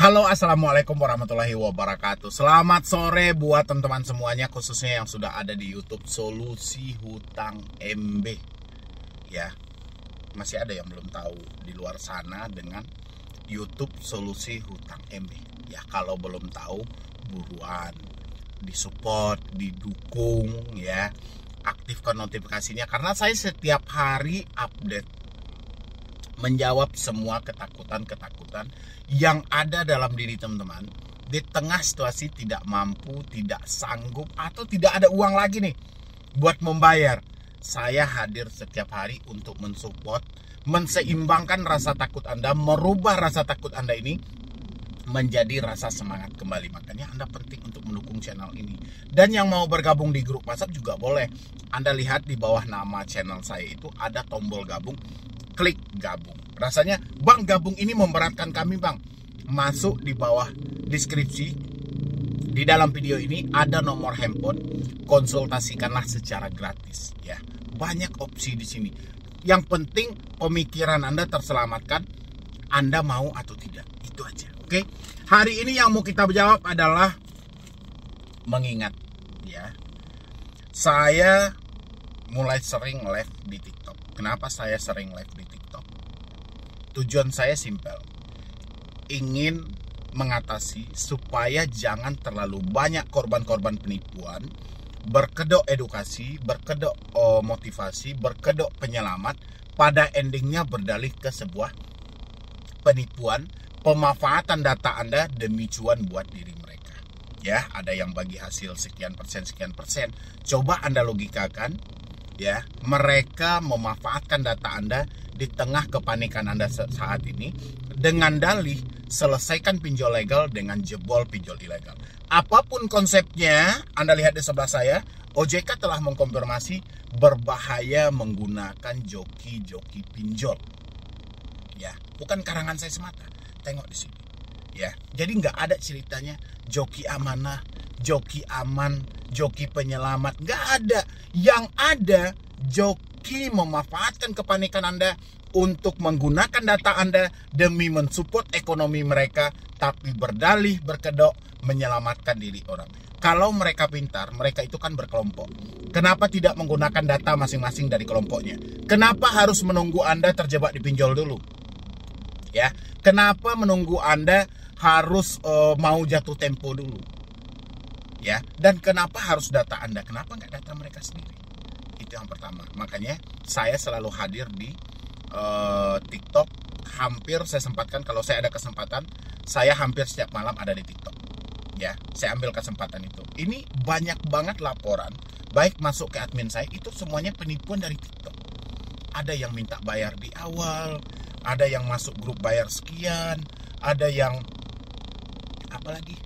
Halo, assalamualaikum warahmatullahi wabarakatuh. Selamat sore buat teman-teman semuanya, khususnya yang sudah ada di YouTube Solusi Hutang MB. Ya, masih ada yang belum tahu di luar sana dengan YouTube Solusi Hutang MB. Ya, kalau belum tahu, buruan disupport, didukung ya. Aktifkan notifikasinya karena saya setiap hari update, menjawab semua ketakutan-ketakutan yang ada dalam diri teman-teman di tengah situasi tidak mampu, tidak sanggup, atau tidak ada uang lagi nih buat membayar. Saya hadir setiap hari untuk mensupport, menseimbangkan rasa takut Anda, merubah rasa takut Anda ini menjadi rasa semangat kembali. Makanya Anda penting untuk mendukung channel ini. Dan yang mau bergabung di grup WhatsApp juga boleh. Anda lihat di bawah nama channel saya itu ada tombol gabung. Klik gabung. Rasanya, Bang, gabung ini memberatkan kami, Bang. Masuk di bawah deskripsi. Di dalam video ini ada nomor handphone. Konsultasikanlah secara gratis ya. Banyak opsi di sini. Yang penting pemikiran Anda terselamatkan. Anda mau atau tidak. Itu aja. Oke. Hari ini yang mau kita jawab adalah mengingat ya. Saya mulai sering live di TikTok. Kenapa saya sering live di TikTok? Tujuan saya simpel. Ingin mengatasi supaya jangan terlalu banyak korban-korban penipuan, berkedok edukasi, berkedok motivasi, berkedok penyelamat, pada endingnya berdalih ke sebuah penipuan, pemanfaatan data Anda demi cuan buat diri mereka. Ya, ada yang bagi hasil sekian persen. Coba Anda logikakan. Ya, mereka memanfaatkan data Anda di tengah kepanikan Anda saat ini dengan dalih selesaikan pinjol legal dengan jebol pinjol ilegal. Apapun konsepnya, Anda lihat di sebelah saya, OJK telah mengkonfirmasi berbahaya menggunakan joki-joki pinjol. Ya, bukan karangan saya semata. Tengok di sini. Ya, jadi nggak ada ceritanya joki amanah, joki aman, joki penyelamat, nggak ada. Yang ada joki memanfaatkan kepanikan Anda untuk menggunakan data Anda demi mensupport ekonomi mereka, tapi berdalih berkedok menyelamatkan diri orang. Kalau mereka pintar, mereka itu kan berkelompok. Kenapa tidak menggunakan data masing-masing dari kelompoknya? Kenapa harus menunggu Anda terjebak di pinjol dulu? Ya, kenapa menunggu Anda harus mau jatuh tempo dulu? Ya, dan kenapa harus data Anda? Kenapa nggak data mereka sendiri? Itu yang pertama. Makanya saya selalu hadir di TikTok. Hampir saya sempatkan, kalau saya ada kesempatan, saya hampir setiap malam ada di TikTok. Ya, saya ambil kesempatan itu. Ini banyak banget laporan, baik masuk ke admin saya, itu semuanya penipuan dari TikTok. Ada yang minta bayar di awal, ada yang masuk grup bayar sekian, ada yang apalagi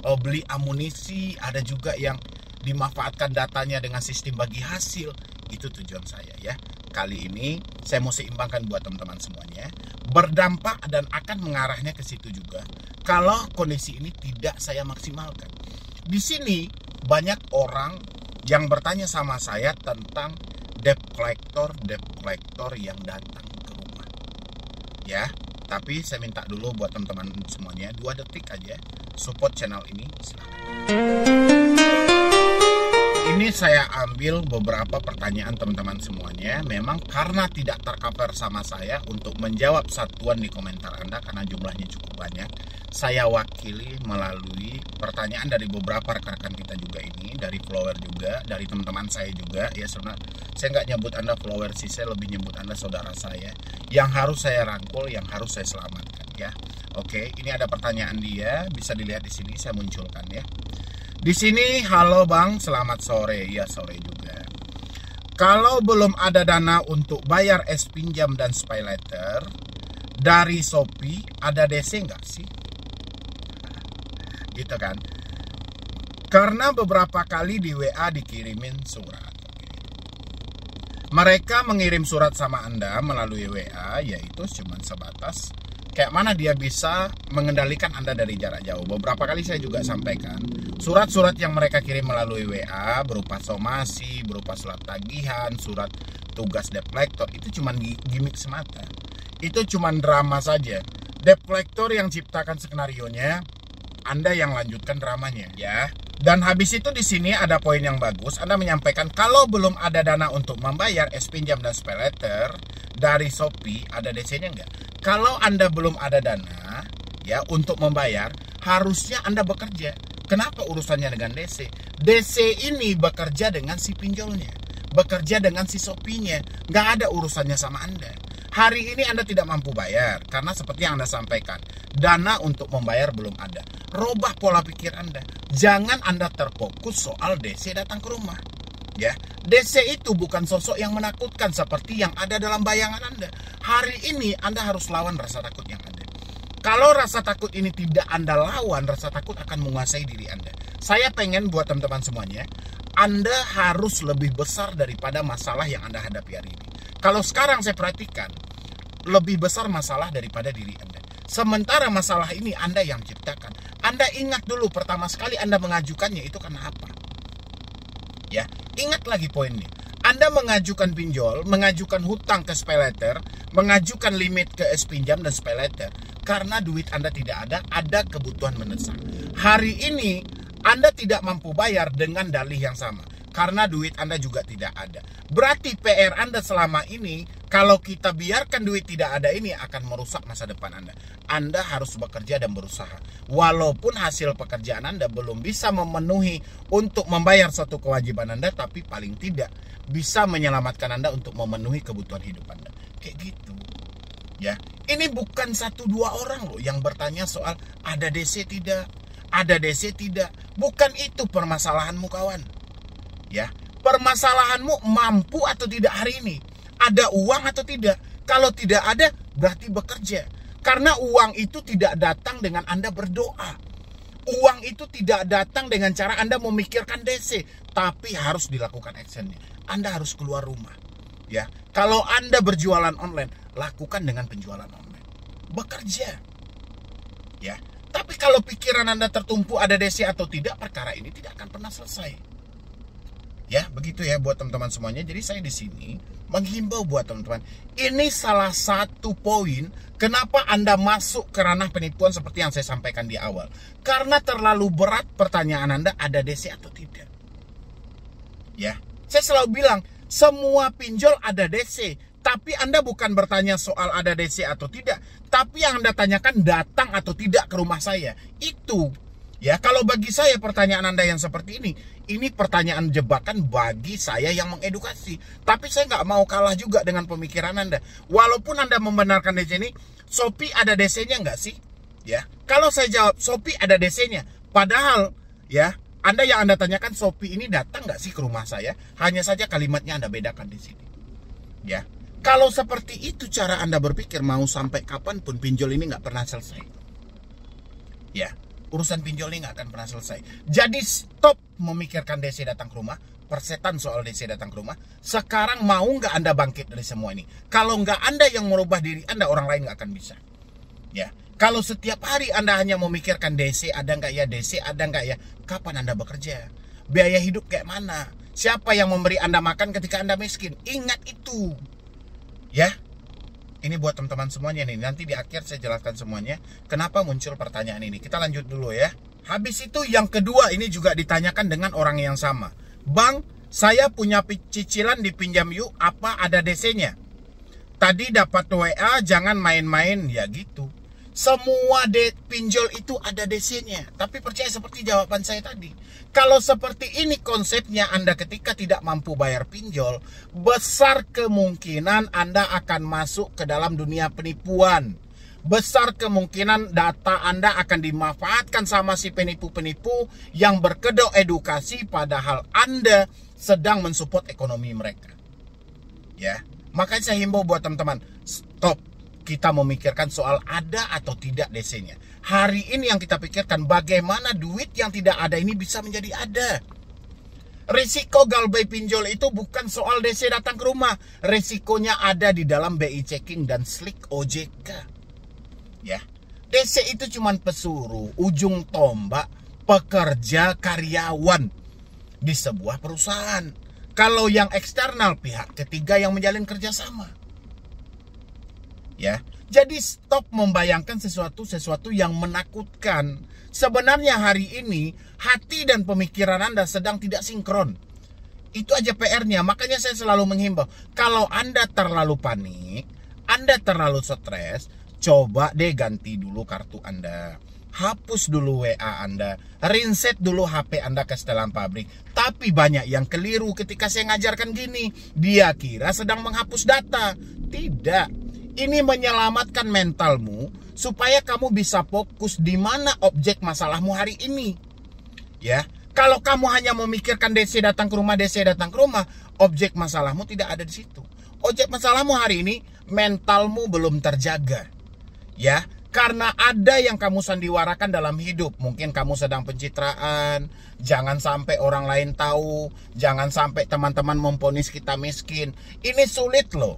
beli amunisi, ada juga yang dimanfaatkan datanya dengan sistem bagi hasil. Itu tujuan saya ya. Kali ini saya mau seimbangkan buat teman-teman semuanya, berdampak dan akan mengarahnya ke situ juga kalau kondisi ini tidak saya maksimalkan. Di sini banyak orang yang bertanya sama saya tentang debt collector yang datang ke rumah. Ya, tapi saya minta dulu buat teman-teman semuanya 2 detik aja support channel ini, silakan. Ini saya ambil beberapa pertanyaan teman-teman semuanya. Memang karena tidak tercover sama saya untuk menjawab satuan di komentar Anda karena jumlahnya cukup banyak, saya wakili melalui pertanyaan dari beberapa rekan-rekan kita juga ini, dari follower juga, dari teman-teman saya juga. Ya, sebenarnya saya nggak nyebut Anda follower sih, saya lebih nyebut Anda saudara saya yang harus saya rangkul, yang harus saya selamatkan ya. Oke, ini ada pertanyaan dia, bisa dilihat di sini, saya munculkan ya. Di sini, halo Bang, selamat sore. Ya, sore juga. Kalau belum ada dana untuk bayar es pinjam dan pay letter dari Shopee, ada DC nggak sih? Gitu kan. Karena beberapa kali di WA dikirimin surat. Mereka mengirim surat sama Anda melalui WA, yaitu cuma sebatas kayak mana dia bisa mengendalikan Anda dari jarak jauh. Beberapa kali saya juga sampaikan, surat-surat yang mereka kirim melalui WA berupa somasi, berupa surat tagihan, surat tugas debt collector, itu cuma gimmick semata. Itu cuma drama saja. Debt collector yang ciptakan skenarionya, Anda yang lanjutkan dramanya ya. Dan habis itu di sini ada poin yang bagus. Anda menyampaikan kalau belum ada dana untuk membayar pinjam dan pay later dari Shopee, ada DC-nya nggak? Kalau Anda belum ada dana ya untuk membayar, harusnya Anda bekerja. Kenapa urusannya dengan DC? DC ini bekerja dengan si pinjolnya, bekerja dengan si Shopee-nya, nggak ada urusannya sama Anda. Hari ini Anda tidak mampu bayar karena seperti yang Anda sampaikan, dana untuk membayar belum ada. Robah pola pikir Anda. Jangan Anda terfokus soal DC datang ke rumah. Ya, DC itu bukan sosok yang menakutkan seperti yang ada dalam bayangan Anda. Hari ini Anda harus lawan rasa takut yang ada. Kalau rasa takut ini tidak Anda lawan, rasa takut akan menguasai diri Anda. Saya pengen buat teman-teman semuanya, Anda harus lebih besar daripada masalah yang Anda hadapi hari ini. Kalau sekarang saya perhatikan, lebih besar masalah daripada diri Anda. Sementara masalah ini Anda yang ciptakan. Anda ingat dulu pertama sekali Anda mengajukannya itu karena apa? Ya, ingat lagi poinnya. Anda mengajukan pinjol, mengajukan hutang ke pay later, mengajukan limit ke pinjam dan pay later karena duit Anda tidak ada kebutuhan mendesak. Hari ini Anda tidak mampu bayar dengan dalih yang sama karena duit Anda juga tidak ada. Berarti PR Anda selama ini, kalau kita biarkan duit tidak ada ini akan merusak masa depan Anda. Anda harus bekerja dan berusaha. Walaupun hasil pekerjaan Anda belum bisa memenuhi untuk membayar suatu kewajiban Anda, tapi paling tidak bisa menyelamatkan Anda untuk memenuhi kebutuhan hidup Anda. Kayak gitu. Ya, ini bukan 1-2 orang loh yang bertanya soal ada DC tidak, ada DC tidak. Bukan itu permasalahanmu kawan. Ya, permasalahanmu mampu atau tidak hari ini, ada uang atau tidak. Kalau tidak ada berarti bekerja, karena uang itu tidak datang dengan Anda berdoa. Uang itu tidak datang dengan cara Anda memikirkan DC, tapi harus dilakukan actionnya. Anda harus keluar rumah. Ya, kalau Anda berjualan online, lakukan dengan penjualan online, bekerja. Ya, tapi kalau pikiran Anda tertumpu ada DC atau tidak, perkara ini tidak akan pernah selesai. Ya, begitu ya buat teman-teman semuanya. Jadi saya di sini menghimbau buat teman-teman. Ini salah satu poin kenapa Anda masuk ke ranah penipuan seperti yang saya sampaikan di awal. Karena terlalu berat pertanyaan Anda ada DC atau tidak. Ya, saya selalu bilang semua pinjol ada DC. Tapi Anda bukan bertanya soal ada DC atau tidak. Tapi yang Anda tanyakan datang atau tidak ke rumah saya. Itu. Ya, kalau bagi saya pertanyaan Anda yang seperti ini pertanyaan jebakan bagi saya yang mengedukasi. Tapi saya nggak mau kalah juga dengan pemikiran Anda. Walaupun Anda membenarkan DC ini, Shopee ada DC-nya nggak sih? Ya, kalau saya jawab Shopee ada DC-nya, padahal ya Anda yang Anda tanyakan Shopee ini datang nggak sih ke rumah saya? Hanya saja kalimatnya Anda bedakan di sini. Ya, kalau seperti itu cara Anda berpikir, mau sampai kapanpun pinjol ini nggak pernah selesai. Ya. Urusan pinjol ini nggak akan pernah selesai. Jadi stop memikirkan DC datang ke rumah, persetan soal DC datang ke rumah. Sekarang mau nggak Anda bangkit dari semua ini? Kalau nggak Anda yang merubah diri Anda, orang lain nggak akan bisa. Ya, kalau setiap hari Anda hanya memikirkan DC ada nggak ya, DC ada nggak ya, kapan Anda bekerja? Biaya hidup kayak mana? Siapa yang memberi Anda makan ketika Anda miskin? Ingat itu. Ya. Ini buat teman-teman semuanya nih. Nanti di akhir saya jelaskan semuanya kenapa muncul pertanyaan ini. Kita lanjut dulu ya. Habis itu yang kedua ini juga ditanyakan dengan orang yang sama. Bang, saya punya cicilan di Pinjam Yuk, apa ada DC-nya? Tadi dapat WA, jangan main-main. Ya gitu. Semua pinjol itu ada DC-nya. Tapi percaya seperti jawaban saya tadi. Kalau seperti ini konsepnya Anda ketika tidak mampu bayar pinjol, besar kemungkinan Anda akan masuk ke dalam dunia penipuan. Besar kemungkinan data Anda akan dimanfaatkan sama si penipu-penipu yang berkedok edukasi padahal Anda sedang mensupport ekonomi mereka. Ya, makanya saya himbau buat teman-teman, stop. Kita memikirkan soal ada atau tidak DC-nya. Hari ini yang kita pikirkan bagaimana duit yang tidak ada ini bisa menjadi ada. Risiko galbay pinjol itu bukan soal DC datang ke rumah. Risikonya ada di dalam BI checking dan slick OJK. Ya, DC itu cuma pesuruh, ujung tombak, pekerja, karyawan di sebuah perusahaan. Kalau yang eksternal, pihak ketiga yang menjalin kerjasama. Ya, Jadi stop membayangkan sesuatu yang menakutkan. Sebenarnya hari ini hati dan pemikiran Anda sedang tidak sinkron. Itu aja PR-nya. Makanya saya selalu menghimbau, kalau Anda terlalu panik, Anda terlalu stres, coba deh ganti dulu kartu Anda. Hapus dulu WA Anda, reset dulu HP Anda ke setelan pabrik. Tapi banyak yang keliru ketika saya ngajarkan gini. Dia kira sedang menghapus data. Tidak. Ini menyelamatkan mentalmu supaya kamu bisa fokus di mana objek masalahmu hari ini. Ya, kalau kamu hanya memikirkan DC datang ke rumah, DC datang ke rumah, objek masalahmu tidak ada di situ. Objek masalahmu hari ini mentalmu belum terjaga. Ya, karena ada yang kamu sandiwarakan dalam hidup. Mungkin kamu sedang pencitraan, jangan sampai orang lain tahu, jangan sampai teman-teman memvonis kita miskin. Ini sulit loh.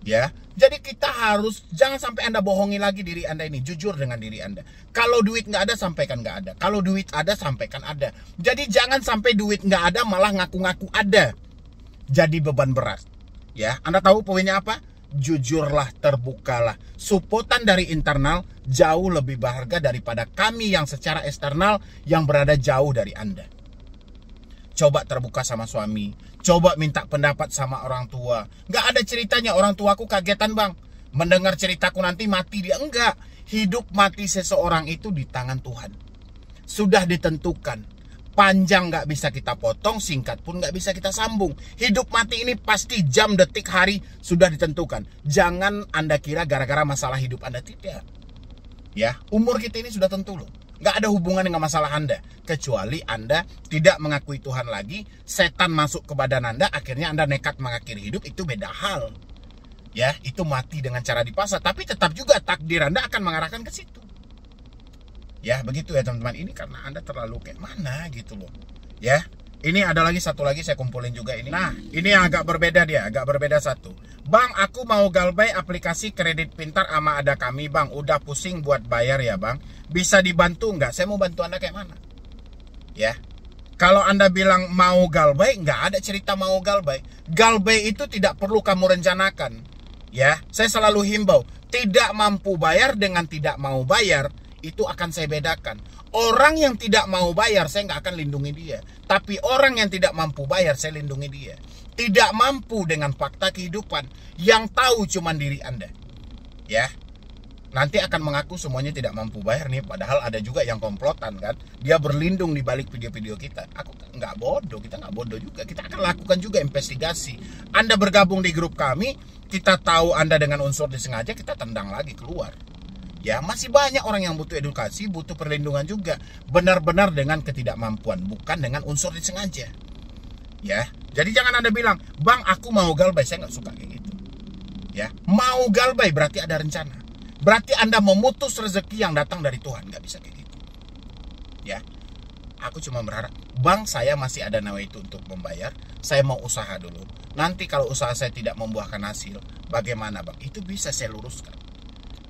Ya, jadi kita harus, jangan sampai Anda bohongi lagi diri Anda ini, jujur dengan diri Anda. Kalau duit nggak ada, sampaikan nggak ada. Kalau duit ada, sampaikan ada. Jadi jangan sampai duit nggak ada, malah ngaku-ngaku ada. Jadi beban berat. Ya, Anda tahu poinnya apa? Jujurlah, terbukalah. Supportan dari internal jauh lebih berharga daripada kami yang secara eksternal yang berada jauh dari Anda. Coba terbuka sama suami, coba minta pendapat sama orang tua. Nggak ada ceritanya orang tuaku kagetan bang, mendengar ceritaku nanti mati dia. Enggak, hidup mati seseorang itu di tangan Tuhan. Sudah ditentukan. Panjang nggak bisa kita potong, singkat pun nggak bisa kita sambung. Hidup mati ini pasti jam, detik, hari sudah ditentukan. Jangan Anda kira gara-gara masalah hidup Anda, tidak. Ya, umur kita ini sudah tentu loh. Nggak ada hubungan dengan masalah Anda. Kecuali Anda tidak mengakui Tuhan lagi, setan masuk ke badan Anda, akhirnya Anda nekat mengakhiri hidup, itu beda hal. Ya, itu mati dengan cara dipaksa, tapi tetap juga takdir Anda akan mengarahkan ke situ. Ya, begitu ya teman-teman. Ini karena Anda terlalu kayak mana gitu loh. Ya, ini ada lagi satu lagi saya kumpulin juga ini. Nah, ini yang agak berbeda dia, agak berbeda satu. Bang, aku mau galbay aplikasi kredit pintar sama ada kami bang. Udah pusing buat bayar ya bang. Bisa dibantu nggak? Saya mau bantu Anda kayak mana? Ya, kalau Anda bilang mau galbay, nggak ada cerita mau galbay. Galbay itu tidak perlu kamu rencanakan. Ya, saya selalu himbau, tidak mampu bayar dengan tidak mau bayar, itu akan saya bedakan. Orang yang tidak mau bayar, saya nggak akan lindungi dia. Tapi orang yang tidak mampu bayar, saya lindungi dia. Tidak mampu dengan fakta kehidupan, yang tahu cuma diri Anda. Ya, nanti akan mengaku semuanya tidak mampu bayar nih. Padahal ada juga yang komplotan kan. Dia berlindung di balik video-video kita. Aku nggak bodoh, kita nggak bodoh juga. Kita akan lakukan juga investigasi. Anda bergabung di grup kami, kita tahu Anda dengan unsur disengaja, kita tendang lagi keluar. Ya, masih banyak orang yang butuh edukasi, butuh perlindungan juga. Benar-benar dengan ketidakmampuan, bukan dengan unsur disengaja. Ya, jadi jangan Anda bilang, bang aku mau galbay, saya nggak suka kayak gitu. Ya, mau galbay berarti ada rencana. Berarti Anda memutus rezeki yang datang dari Tuhan, nggak bisa kayak gitu. Ya, aku cuma berharap, bang saya masih ada nawaitu untuk membayar, saya mau usaha dulu. Nanti kalau usaha saya tidak membuahkan hasil, bagaimana bang? Itu bisa saya luruskan.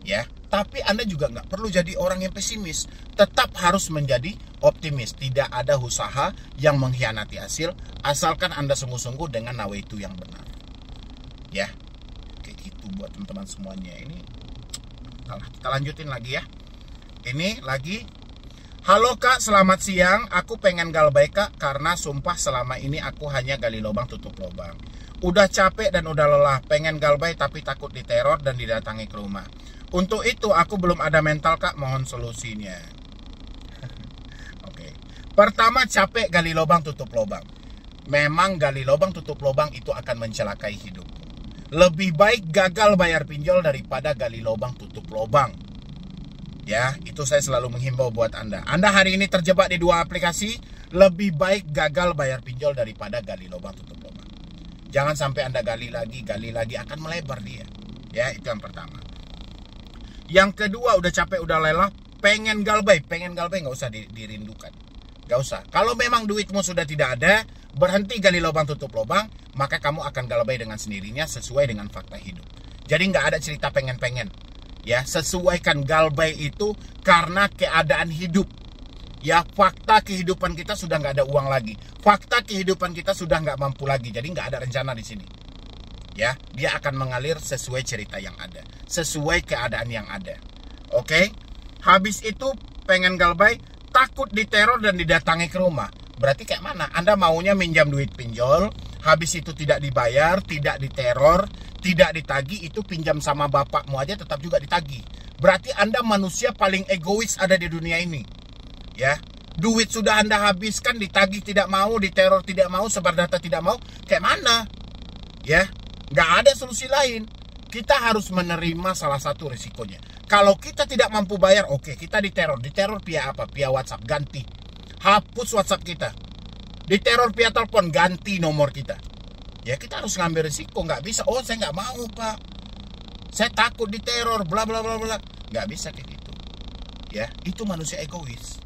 Ya, tapi Anda juga nggak perlu jadi orang yang pesimis. Tetap harus menjadi optimis. Tidak ada usaha yang mengkhianati hasil, asalkan Anda sungguh-sungguh dengan nawaitu yang benar. Ya, kayak gitu buat teman-teman semuanya. Ini kita lanjutin lagi ya. Ini lagi. Halo kak, selamat siang. Aku pengen galbay kak, karena sumpah selama ini aku hanya gali lubang tutup lubang. Udah capek dan udah lelah, pengen galbay tapi takut diteror dan didatangi ke rumah. Untuk itu aku belum ada mental kak, mohon solusinya. Oke. Pertama, capek gali lubang tutup lubang. Memang gali lubang tutup lubang itu akan mencelakai hidup. Lebih baik gagal bayar pinjol daripada gali lubang tutup lubang. Ya, itu saya selalu menghimbau buat Anda. Anda hari ini terjebak di dua aplikasi, lebih baik gagal bayar pinjol daripada gali lubang tutup lubang. Jangan sampai Anda gali lagi akan melebar dia. Ya, itu yang pertama. Yang kedua, udah capek, udah lelah, pengen galbay nggak usah dirindukan. Nggak usah. Kalau memang duitmu sudah tidak ada, berhenti gali lubang tutup lubang, maka kamu akan galbay dengan sendirinya sesuai dengan fakta hidup. Jadi nggak ada cerita pengen-pengen. Ya, sesuaikan galbay itu karena keadaan hidup. Ya, fakta kehidupan kita sudah nggak ada uang lagi. Fakta kehidupan kita sudah nggak mampu lagi. Jadi nggak ada rencana di sini. Ya, dia akan mengalir sesuai cerita yang ada, sesuai keadaan yang ada. Oke? Habis itu pengen galbay, takut diteror dan didatangi ke rumah. Berarti kayak mana? Anda maunya minjam duit pinjol, habis itu tidak dibayar, tidak diteror, tidak ditagih, itu pinjam sama bapakmu aja tetap juga ditagih. Berarti Anda manusia paling egois ada di dunia ini. Ya, duit sudah Anda habiskan, ditagih tidak mau, diteror tidak mau, sebar data tidak mau, kayak mana? Ya, nggak ada solusi lain. Kita harus menerima salah satu risikonya. Kalau kita tidak mampu bayar, oke, kita diteror. Diteror via apa? Via WhatsApp, ganti. Hapus WhatsApp kita. Diteror via telepon, ganti nomor kita. Ya, kita harus ngambil risiko. Nggak bisa, oh saya nggak mau pak, saya takut diteror, bla bla bla bla. Nggak bisa kayak gitu. Ya, itu manusia egois.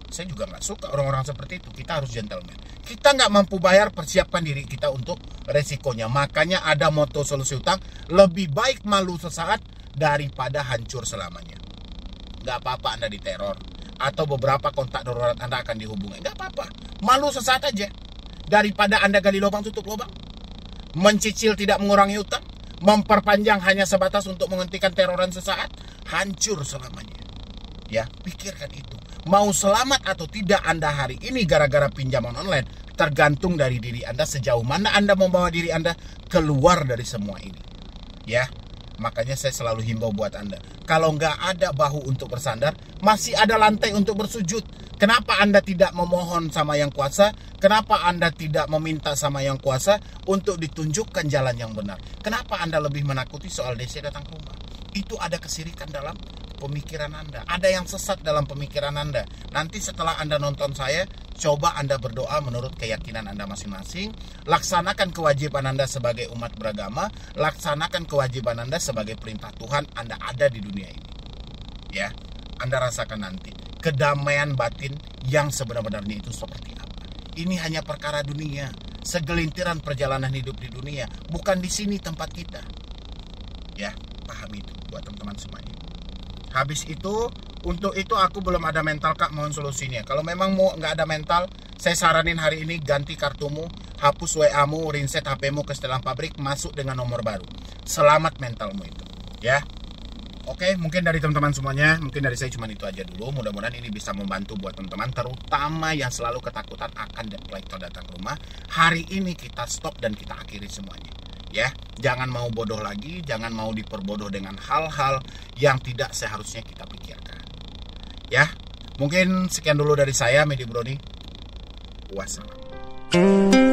Saya juga nggak suka orang-orang seperti itu. Kita harus gentleman. Kita nggak mampu bayar, persiapkan diri kita untuk resikonya. Makanya ada moto solusi utang, lebih baik malu sesaat daripada hancur selamanya. Nggak apa-apa Anda diteror, atau beberapa kontak darurat Anda akan dihubungi. Nggak apa-apa, malu sesaat aja. Daripada Anda gali lubang tutup lubang, mencicil tidak mengurangi utang, memperpanjang hanya sebatas untuk menghentikan teroran sesaat, hancur selamanya. Ya, pikirkan itu. Mau selamat atau tidak Anda hari ini gara-gara pinjaman online, tergantung dari diri Anda sejauh mana Anda membawa diri Anda keluar dari semua ini. Ya, makanya saya selalu himbau buat Anda, kalau nggak ada bahu untuk bersandar, masih ada lantai untuk bersujud. Kenapa Anda tidak memohon sama yang kuasa? Kenapa Anda tidak meminta sama yang kuasa untuk ditunjukkan jalan yang benar? Kenapa Anda lebih menakuti soal DC datang ke rumah? Itu ada kesirikan dalam pemikiran Anda. Ada yang sesat dalam pemikiran Anda. Nanti setelah Anda nonton saya, coba Anda berdoa menurut keyakinan Anda masing-masing. Laksanakan kewajiban Anda sebagai umat beragama. Laksanakan kewajiban Anda sebagai perintah Tuhan. Anda ada di dunia ini. Ya, Anda rasakan nanti kedamaian batin yang sebenarnya itu seperti apa. Ini hanya perkara dunia. Segelintiran perjalanan hidup di dunia. Bukan di sini tempat kita. Ya, paham itu buat teman-teman semuanya. Habis itu, untuk itu aku belum ada mental kak, mohon solusinya. Kalau memang mau nggak ada mental, saya saranin hari ini ganti kartumu, hapus WA-mu, reset HP-mu ke setelan pabrik, masuk dengan nomor baru. Selamat mentalmu itu, ya. Oke, mungkin dari teman-teman semuanya, mungkin dari saya cuma itu aja dulu. Mudah-mudahan ini bisa membantu buat teman-teman, terutama yang selalu ketakutan akan debt collector datang ke rumah. Hari ini kita stop dan kita akhiri semuanya. Ya, jangan mau bodoh lagi, jangan mau diperbodoh dengan hal-hal yang tidak seharusnya kita pikirkan. Ya, mungkin sekian dulu dari saya, Medi Broni. Wassalam.